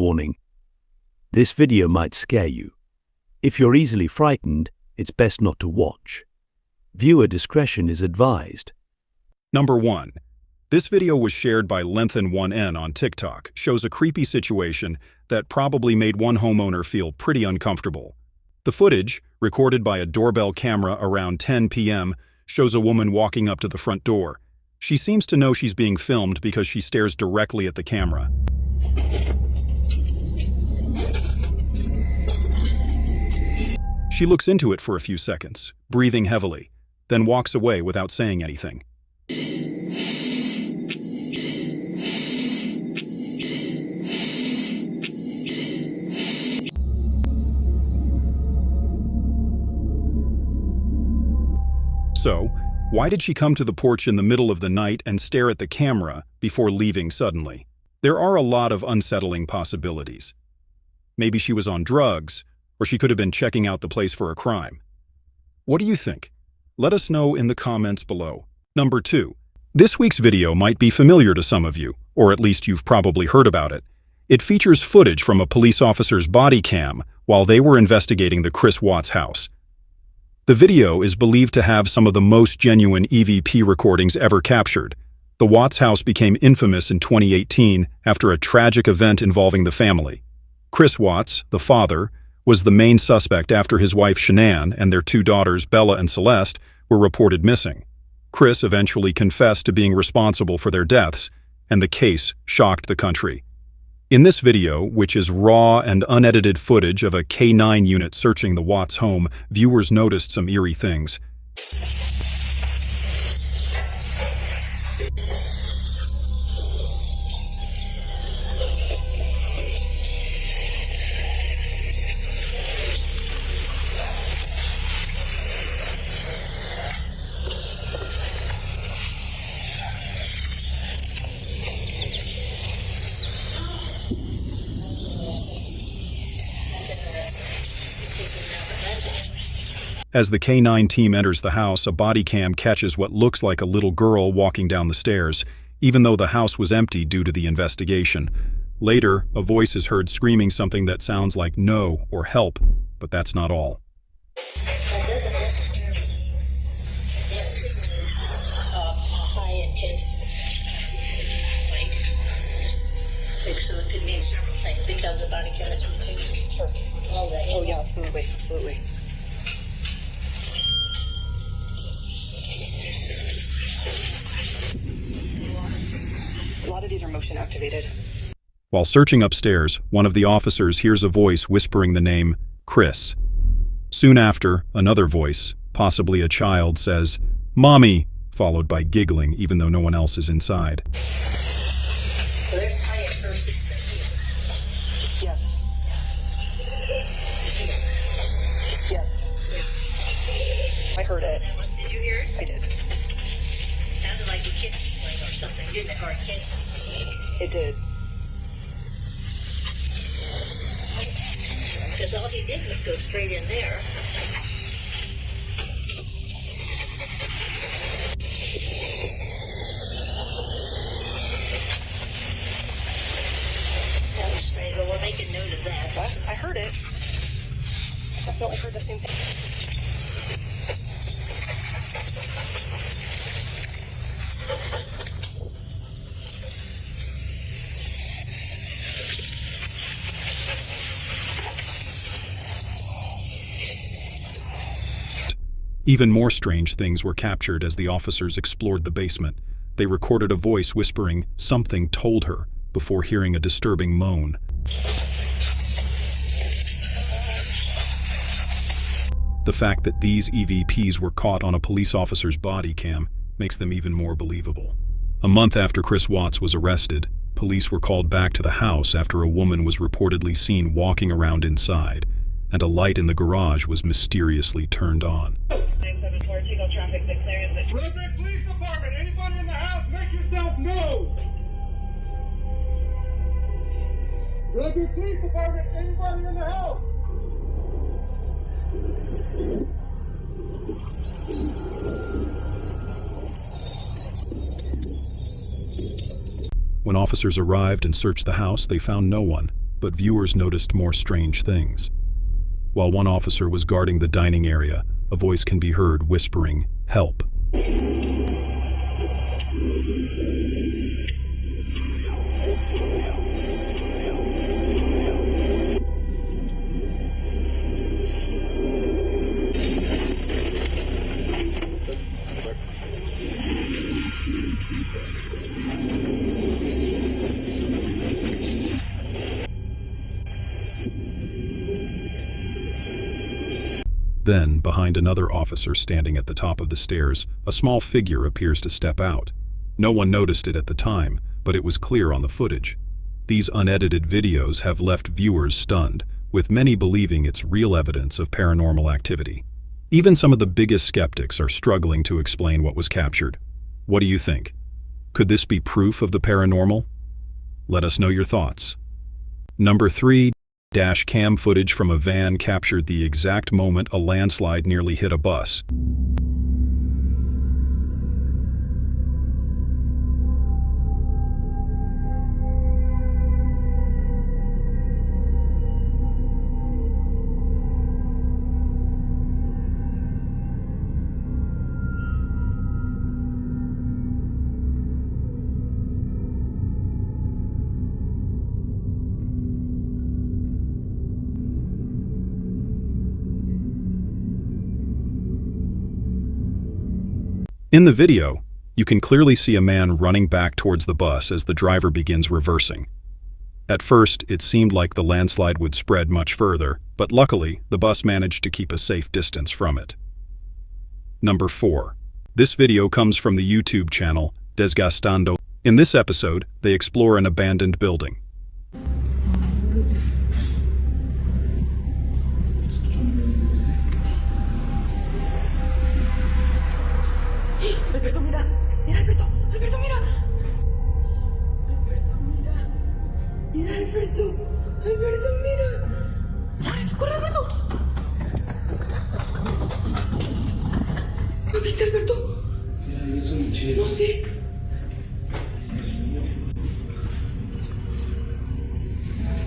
warning. This video might scare you. If you're easily frightened, it's best not to watch. Viewer discretion is advised. Number 1. This video was shared by Lengthen1n on TikTok, shows a creepy situation that probably made one homeowner feel pretty uncomfortable. The footage, recorded by a doorbell camera around 10 p.m., shows a woman walking up to the front door. She seems to know she's being filmed because she stares directly at the camera. She looks into it for a few seconds, breathing heavily, then walks away without saying anything. So, why did she come to the porch in the middle of the night and stare at the camera before leaving suddenly? There are a lot of unsettling possibilities. Maybe she was on drugs, or she could have been checking out the place for a crime. What do you think? Let us know in the comments below. Number 2. This week's video might be familiar to some of you, or at least you've probably heard about it. It features footage from a police officer's body cam while they were investigating the Chris Watts house. The video is believed to have some of the most genuine EVP recordings ever captured. The Watts house became infamous in 2018 after a tragic event involving the family. Chris Watts, the father, was the main suspect after his wife Shanann and their 2 daughters Bella and Celeste were reported missing. Chris eventually confessed to being responsible for their deaths, and the case shocked the country. In this video, which is raw and unedited footage of a K9 unit searching the Watts home, viewers noticed some eerie things. As the K9 team enters the house, a body cam catches what looks like a little girl walking down the stairs, even though the house was empty due to the investigation. Later, a voice is heard screaming something that sounds like no or help, but that's not all. That doesn't necessarily a high intense fight. So it could mean several things because the body cam is routine. Sure. All that. Oh yeah, absolutely, absolutely. A lot of these are motion activated. While searching upstairs, one of the officers hears a voice whispering the name Chris. Soon after, another voice, possibly a child, says, "Mommy," followed by giggling even though no one else is inside. So there's high intensity. Yes. Yes. I heard it. Did you hear it? I did. It sounded like a kid playing or something, didn't it? Or a kid. It did. Because all he did was go straight in there. That was straight. Well, we're making note of that. I heard it. Definitely heard the same thing. Even more strange things were captured as the officers explored the basement. They recorded a voice whispering, "Something told her," before hearing a disturbing moan. The fact that these EVPs were caught on a police officer's body cam makes them even more believable. A month after Chris Watts was arrested, police were called back to the house after a woman was reportedly seen walking around inside, and a light in the garage was mysteriously turned on. Redneck Police Department, anybody in the house, make yourself known! Redneck Police Department, anybody in the house? When officers arrived and searched the house, they found no one. but viewers noticed more strange things. While one officer was guarding the dining area, a voice can be heard whispering, "Help." Then, behind another officer standing at the top of the stairs, a small figure appears to step out. No one noticed it at the time, but it was clear on the footage. These unedited videos have left viewers stunned, with many believing it's real evidence of paranormal activity. Even some of the biggest skeptics are struggling to explain what was captured. What do you think? Could this be proof of the paranormal? Let us know your thoughts. Number 3. Dash cam footage from a van captured the exact moment a landslide nearly hit a bus. In the video, you can clearly see a man running back towards the bus as the driver begins reversing. At first, it seemed like the landslide would spread much further, but luckily, the bus managed to keep a safe distance from it. Number 4. This video comes from the YouTube channel Desgastando. In this episode, they explore an abandoned building. Alberto, mira. Mira, Alberto. Alberto, mira. Alberto, mira. Mira, Alberto. Alberto, mira. Corre, Alberto. ¿Lo viste, Alberto? No sé.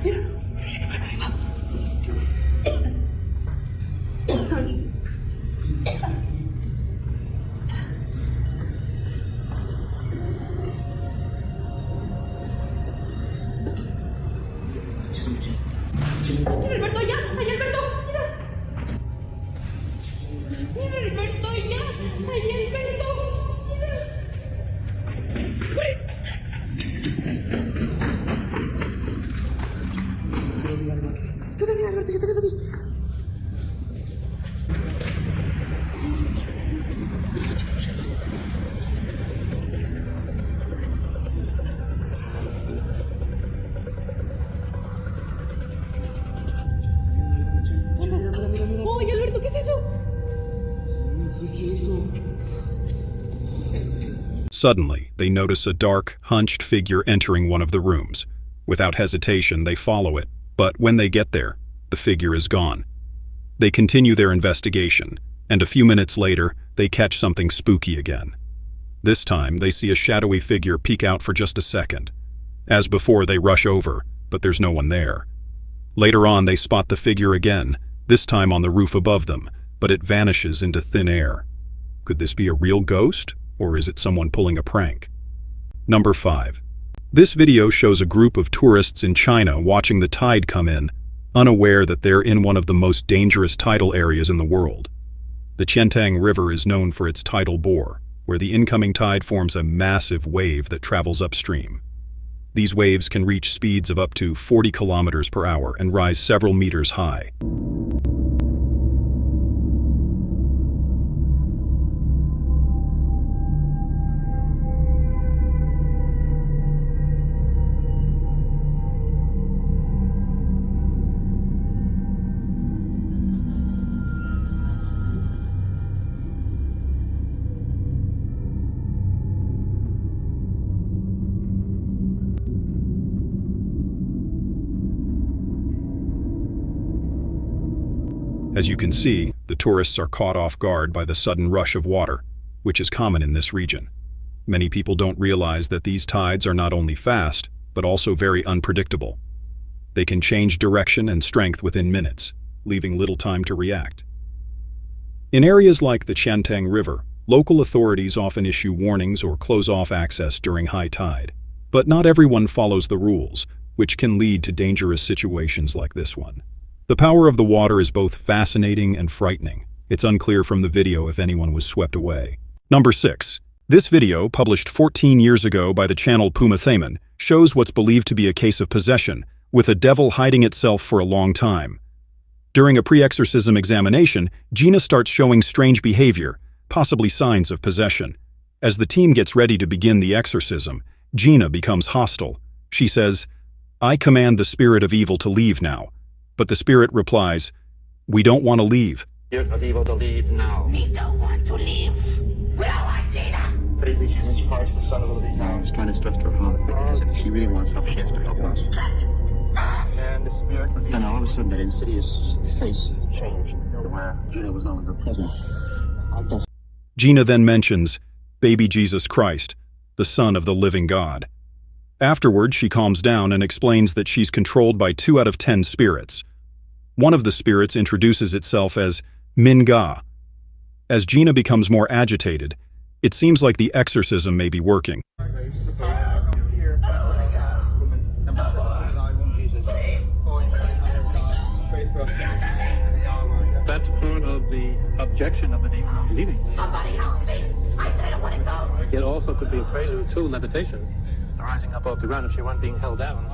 Mira. Fíjate por acá arriba. Mira, Alberto, allá, allá, Alberto, mira. Mira, Alberto, allá, allá, Alberto, mira. ¡Corre! Yo también, Alberto, yo también lo vi. ¡Oye, Alberto, qué es eso! ¿Qué es eso? Suddenly, they notice a dark, hunched figure entering one of the rooms. Without hesitation, they follow it, but when they get there, the figure is gone. They continue their investigation, and a few minutes later, they catch something spooky again. This time, they see a shadowy figure peek out for just a second. As before, they rush over, but there's no one there. Later on, they spot the figure again, this time on the roof above them, but it vanishes into thin air. Could this be a real ghost, or is it someone pulling a prank? Number 5. This video shows a group of tourists in China watching the tide come in, unaware that they're in one of the most dangerous tidal areas in the world. The Qiantang River is known for its tidal bore, where the incoming tide forms a massive wave that travels upstream. These waves can reach speeds of up to 40 kilometers per hour and rise several meters high. As you can see, the tourists are caught off guard by the sudden rush of water, which is common in this region. Many people don't realize that these tides are not only fast, but also very unpredictable. They can change direction and strength within minutes, leaving little time to react. In areas like the Chantang River, local authorities often issue warnings or close off access during high tide. But not everyone follows the rules, which can lead to dangerous situations like this one. The power of the water is both fascinating and frightening. It's unclear from the video if anyone was swept away. Number 6. This video, published 14 years ago by the channel Puma Thaman, shows what's believed to be a case of possession, with a devil hiding itself for a long time. During a pre-exorcism examination, Gina starts showing strange behavior, possibly signs of possession. As the team gets ready to begin the exorcism, Gina becomes hostile. She says, "I command the spirit of evil to leave now." But the spirit replies, "We don't want to leave." Spirit of evil to leave now. We don't want to leave. Where are Gina? Baby Jesus Christ, the Son of the living I God. was trying to stress to her heart because if she really wants help, she has to help us. And the spirit of Then evil. all of a sudden, that insidious face changed to where Gina was no longer present. I guess Gina then mentions, "Baby Jesus Christ, the Son of the living God." Afterward, she calms down and explains that she's controlled by 2 out of 10 spirits. One of the spirits introduces itself as Minga. As Gina becomes more agitated, it seems like the exorcism may be working. That's part of the objection of the demon leaving. Somebody help me. I said I don't want to go. It also could be a prelude to levitation, rising up off the ground if she weren't being held down.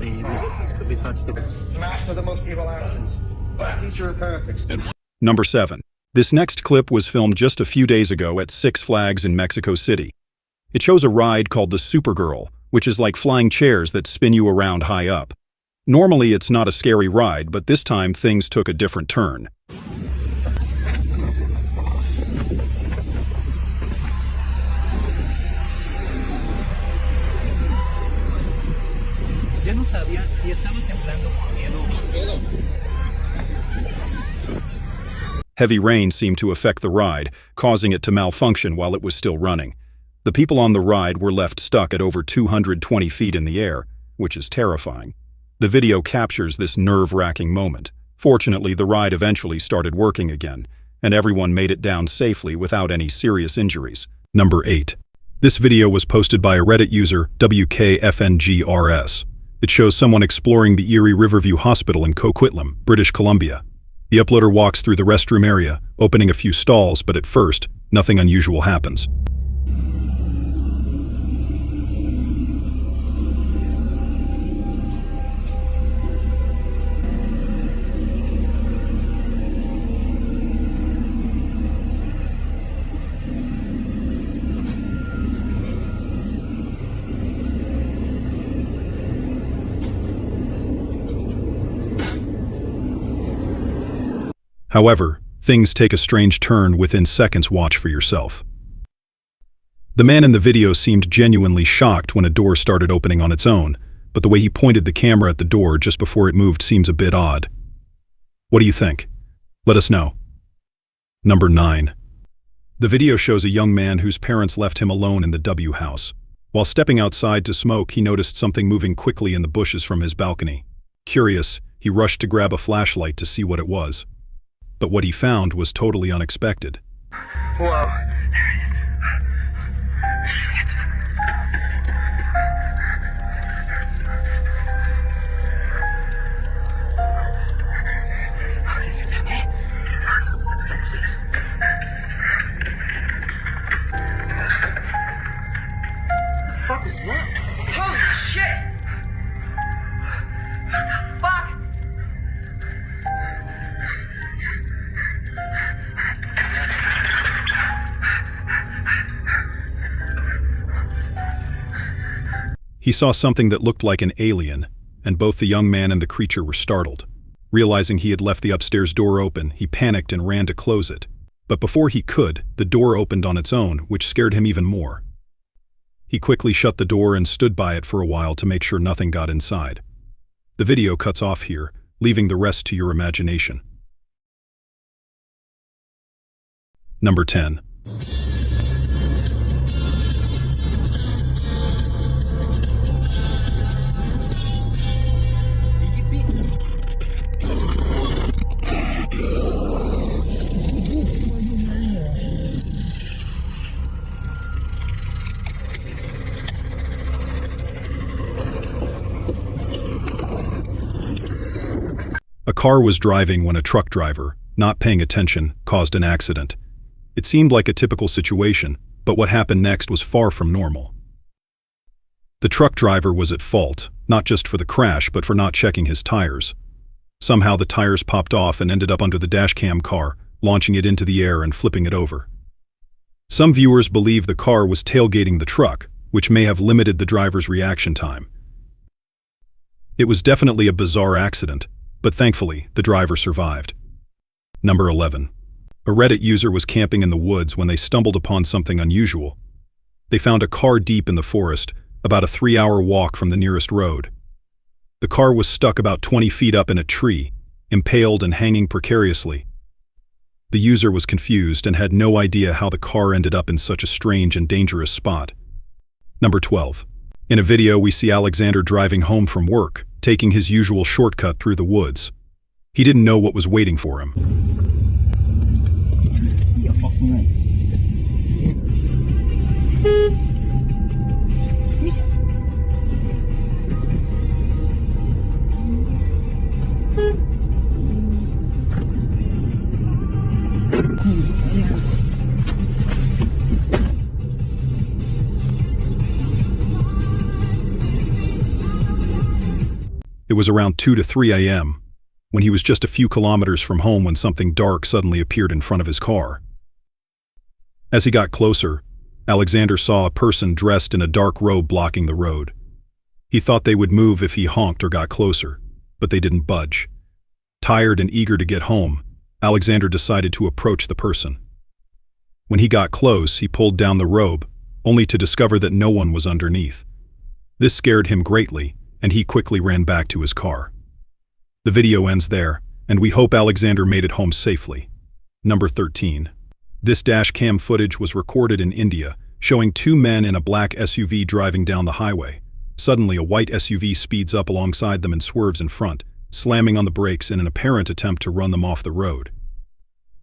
The resistance could be such that it's Master the most evil actions. Teacher of heretics. Number 7. This next clip was filmed just a few days ago at Six Flags in Mexico City. It shows a ride called the Supergirl, which is like flying chairs that spin you around high up. Normally, it's not a scary ride, but this time things took a different turn. Yo no sabía si estaba temblando por miedo. Heavy rain seemed to affect the ride, causing it to malfunction while it was still running. The people on the ride were left stuck at over 220 feet in the air, which is terrifying. The video captures this nerve-wracking moment. Fortunately, the ride eventually started working again, and everyone made it down safely without any serious injuries. Number 8. This video was posted by a Reddit user, WKFNGRS. It shows someone exploring the Eerie Riverview Hospital in Coquitlam, British Columbia. The uploader walks through the restroom area, opening a few stalls, but at first, nothing unusual happens. However, things take a strange turn within seconds. Watch for yourself. The man in the video seemed genuinely shocked when a door started opening on its own, but the way he pointed the camera at the door just before it moved seems a bit odd. What do you think? Let us know. Number 9. The video shows a young man whose parents left him alone in the W house. While stepping outside to smoke, he noticed something moving quickly in the bushes from his balcony. Curious, he rushed to grab a flashlight to see what it was. But what he found was totally unexpected. Whoa. What was that? Holy shit! What the fuck? He saw something that looked like an alien, and both the young man and the creature were startled. Realizing he had left the upstairs door open, he panicked and ran to close it. But before he could, the door opened on its own, which scared him even more. He quickly shut the door and stood by it for a while to make sure nothing got inside. The video cuts off here, leaving the rest to your imagination. Number 10. A car was driving when a truck driver, not paying attention, caused an accident. It seemed like a typical situation, but what happened next was far from normal. The truck driver was at fault, not just for the crash, but for not checking his tires. Somehow the tires popped off and ended up under the dashcam car, launching it into the air and flipping it over. Some viewers believe the car was tailgating the truck, which may have limited the driver's reaction time. It was definitely a bizarre accident, but thankfully, the driver survived. Number 11. A Reddit user was camping in the woods when they stumbled upon something unusual. They found a car deep in the forest, about a 3-hour walk from the nearest road. The car was stuck about 20 feet up in a tree, impaled and hanging precariously. The user was confused and had no idea how the car ended up in such a strange and dangerous spot. Number 12. In a video, we see Alexander driving home from work, taking his usual shortcut through the woods. He didn't know what was waiting for him. It was around 2 to 3 a.m., when he was just a few kilometers from home when something dark suddenly appeared in front of his car. As he got closer, Alexander saw a person dressed in a dark robe blocking the road. He thought they would move if he honked or got closer, but they didn't budge. Tired and eager to get home, Alexander decided to approach the person. When he got close, he pulled down the robe, only to discover that no one was underneath. This scared him greatly, and he quickly ran back to his car. The video ends there, and we hope Alexander made it home safely. Number 13. This dash cam footage was recorded in India, showing 2 men in a black SUV driving down the highway. Suddenly, a white SUV speeds up alongside them and swerves in front, slamming on the brakes in an apparent attempt to run them off the road.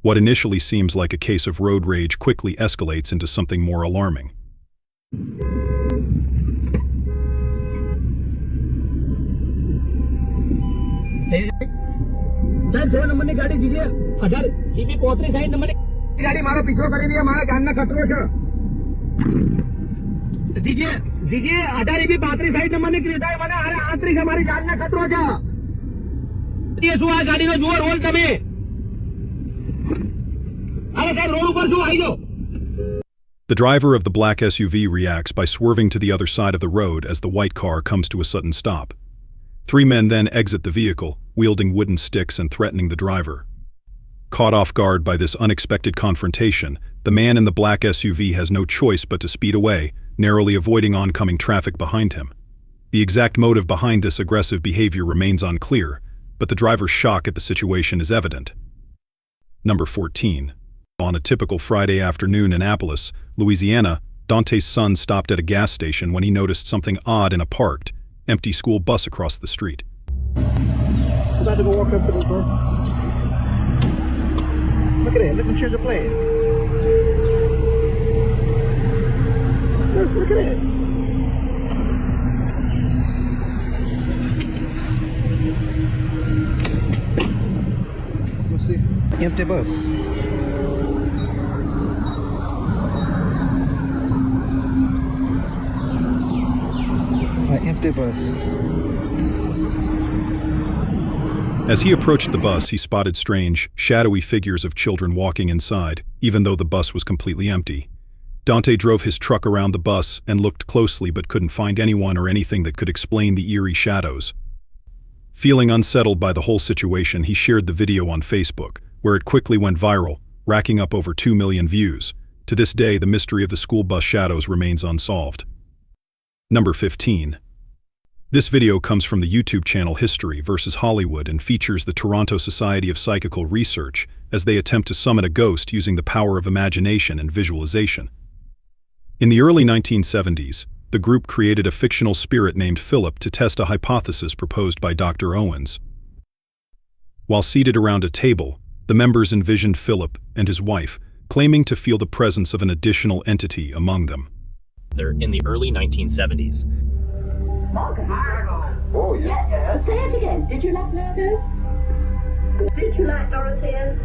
What initially seems like a case of road rage quickly escalates into something more alarming. साहब 6 number की गाड़ी दीजिए 1000 EB 33 number की गाड़ी मारो पीछे करी नहीं है हमारा जान ना खतरो है दीजिए दीजिए 1000 ईबी 33 नंबर की खरीदा है मैंने अरे आंतरी से हमारी जान ना खतरो है ये શું આ ગાડીનો જુઓ રોલ તમે અરે સાહેબ રોડ ઉપર શું આવી જાઓ. The driver of the black SUV reacts by swerving to the other side of the road as the white car comes to a sudden stop. 3 men then exit the vehicle, wielding wooden sticks and threatening the driver. Caught off guard by this unexpected confrontation, the man in the black SUV has no choice but to speed away, narrowly avoiding oncoming traffic behind him. The exact motive behind this aggressive behavior remains unclear, but the driver's shock at the situation is evident. Number 14. On a typical Friday afternoon in Annapolis, Louisiana, Dante's son stopped at a gas station when he noticed something odd in a parked, empty school bus across the street. I'm about to go walk up to this bus. Look at it. Look what you're playing. Look at it. Let's see. Empty bus. An empty bus. As he approached the bus, he spotted strange, shadowy figures of children walking inside, even though the bus was completely empty. Dante drove his truck around the bus and looked closely but couldn't find anyone or anything that could explain the eerie shadows. Feeling unsettled by the whole situation, he shared the video on Facebook, where it quickly went viral, racking up over 2 million views. To this day, the mystery of the school bus shadows remains unsolved. Number 15. This video comes from the YouTube channel History vs. Hollywood and features the Toronto Society of Psychical Research as they attempt to summon a ghost using the power of imagination and visualization. In the early 1970s, the group created a fictional spirit named Philip to test a hypothesis proposed by Dr. Owens. While seated around a table, the members envisioned Philip and his wife, claiming to feel the presence of an additional entity among them. In the early 1970s. Oh, yeah. Say it again. Did you not know this? Did you like Dorothea?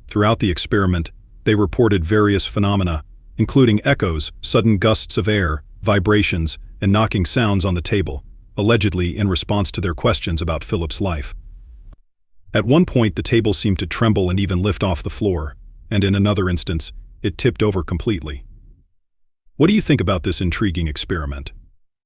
Throughout the experiment, they reported various phenomena, including echoes, sudden gusts of air, vibrations, and knocking sounds on the table, allegedly in response to their questions about Philip's life. At one point, the table seemed to tremble and even lift off the floor, and in another instance, it tipped over completely. What do you think about this intriguing experiment?